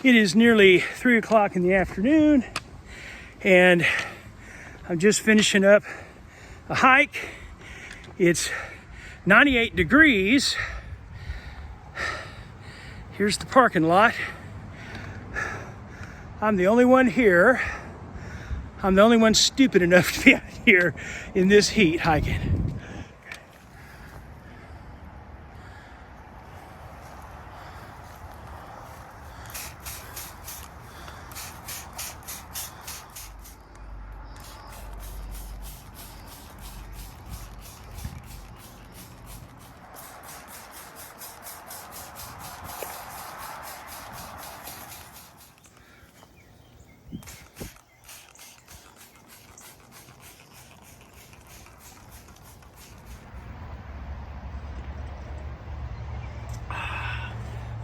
It is nearly 3 o'clock in the afternoon, and I'm just finishing up a hike. It's 98 degrees. Here's the parking lot. I'm the only one here. I'm the only one stupid enough to be out here in this heat hiking.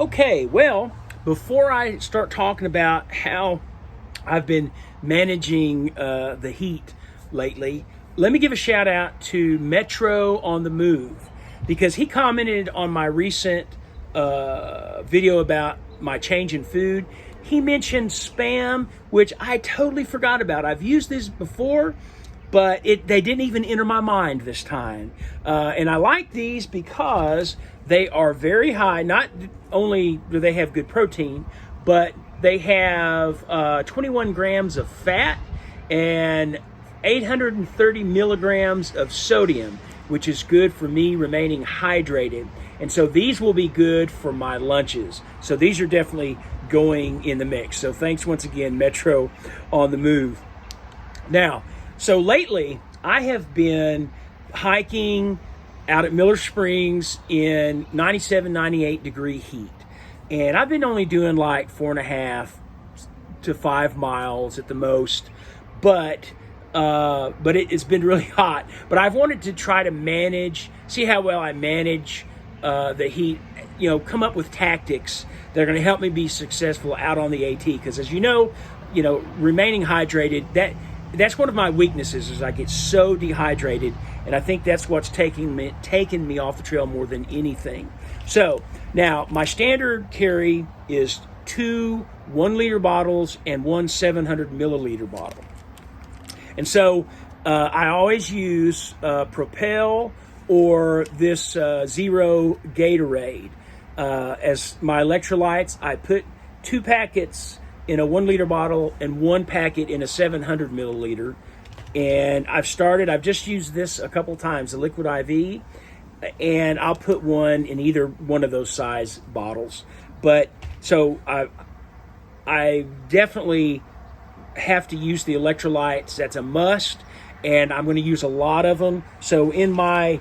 Okay, well, before I start talking about how I've been managing the heat lately, let me give a shout out to Metro on the Move, because he commented on my recent video about my change in food. He mentioned Spam, which I totally forgot about. I've used this before, but they didn't even enter my mind this time. And I like these because they are very high. Not only do they have good protein, but they have 21 grams of fat and 830 milligrams of sodium, which is good for me remaining hydrated. And so these will be good for my lunches. So these are definitely going in the mix. So thanks once again, Metro on the Move. Now, so lately I have been hiking out at Miller Springs in 97, 98 degree heat. And I've been only doing like 4.5 to 5 miles at the most, but it's been really hot. But I've wanted to try to see how well I manage the heat, come up with tactics that are going to help me be successful out on the AT. Because as you know, remaining hydrated, that's one of my weaknesses, is I get so dehydrated, and I think that's what's taken me off the trail more than anything. So now my standard carry is 2 1-liter bottles and 1 700 milliliter bottle. And so I always use Propel or this Zero Gatorade as my electrolytes. I put 2 packets in a 1-liter bottle and 1 packet in a 700 milliliter. And I've just used this a couple times, the Liquid IV, and I'll put one in either one of those size bottles. But so I definitely have to use the electrolytes. That's a must, and I'm going to use a lot of them. So in my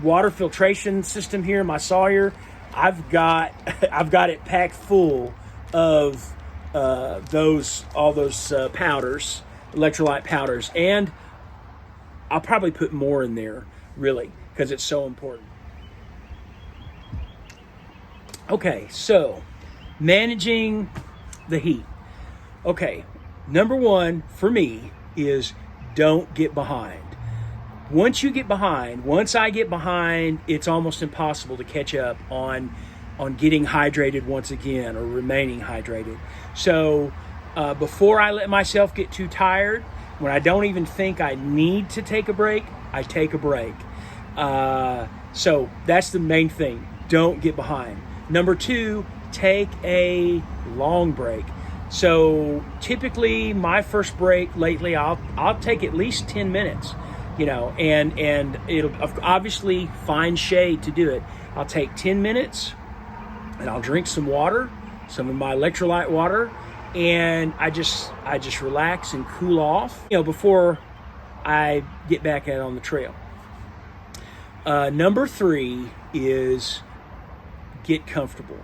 water filtration system here, my Sawyer, I've got it packed full of all those powders, electrolyte powders, and I'll probably put more in there, really, because it's so important. Okay, so managing the heat. Okay, number one for me is don't get behind. Once I get behind, it's almost impossible to catch up on getting hydrated once again, or remaining hydrated. So before I let myself get too tired, when I don't even think I need to take a break, I take a break. So that's the main thing. Don't get behind. Number 2, take a long break. So typically my first break lately, I'll take at least 10 minutes, and it'll obviously find shade to do it. I'll take 10 minutes and I'll drink some water, some of my electrolyte water, and I just relax and cool off, before I get back out on the trail. Number 3 is get comfortable.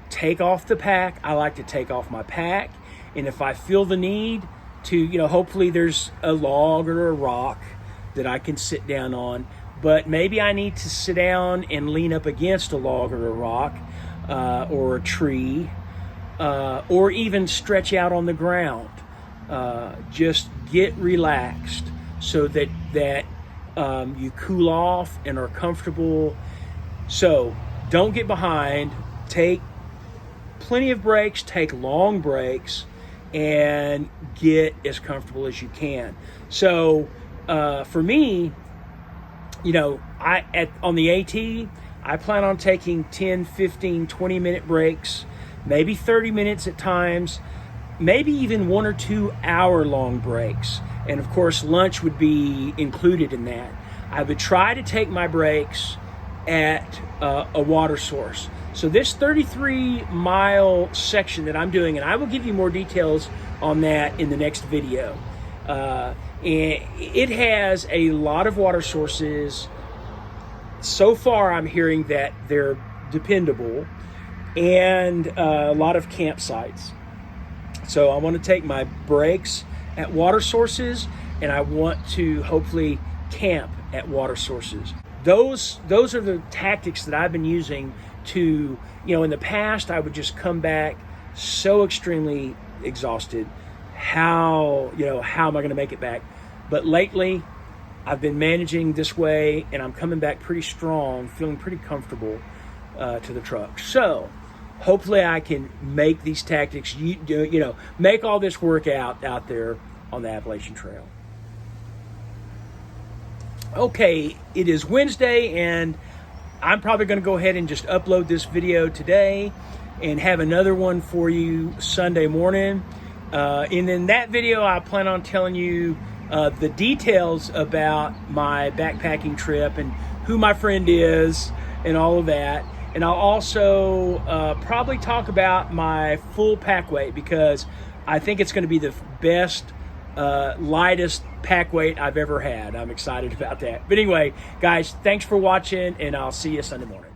Take off the pack. I like to take off my pack, and if I feel the need to, hopefully there's a log or a rock that I can sit down on, but maybe I need to sit down and lean up against a log or a rock or a tree, or even stretch out on the ground. Just get relaxed so that you cool off and are comfortable. So don't get behind. Take plenty of breaks, take long breaks, and get as comfortable as you can. So for me, you know, on the AT, I plan on taking 10, 15, 20-minute breaks, maybe 30 minutes at times, maybe even 1 or 2 hour long breaks. And of course, lunch would be included in that. I would try to take my breaks at a water source. So this 33-mile section that I'm doing, and I will give you more details on that in the next video. It has a lot of water sources. So far, I'm hearing that they're dependable, and a lot of campsites. So I want to take my breaks at water sources, and I want to hopefully camp at water sources. Those are the tactics that I've been using to, in the past, I would just come back so extremely exhausted. How am I going to make it back? But lately, I've been managing this way, and I'm coming back pretty strong, feeling pretty comfortable to the truck. So hopefully I can make these tactics, make all this work out there on the Appalachian Trail. Okay, it is Wednesday, and I'm probably going to go ahead and just upload this video today and have another one for you Sunday morning. And in that video, I plan on telling you the details about my backpacking trip and who my friend is and all of that. And I'll also probably talk about my full pack weight, because I think it's going to be the best, lightest pack weight I've ever had. I'm excited about that. But anyway, guys, thanks for watching, and I'll see you Sunday morning.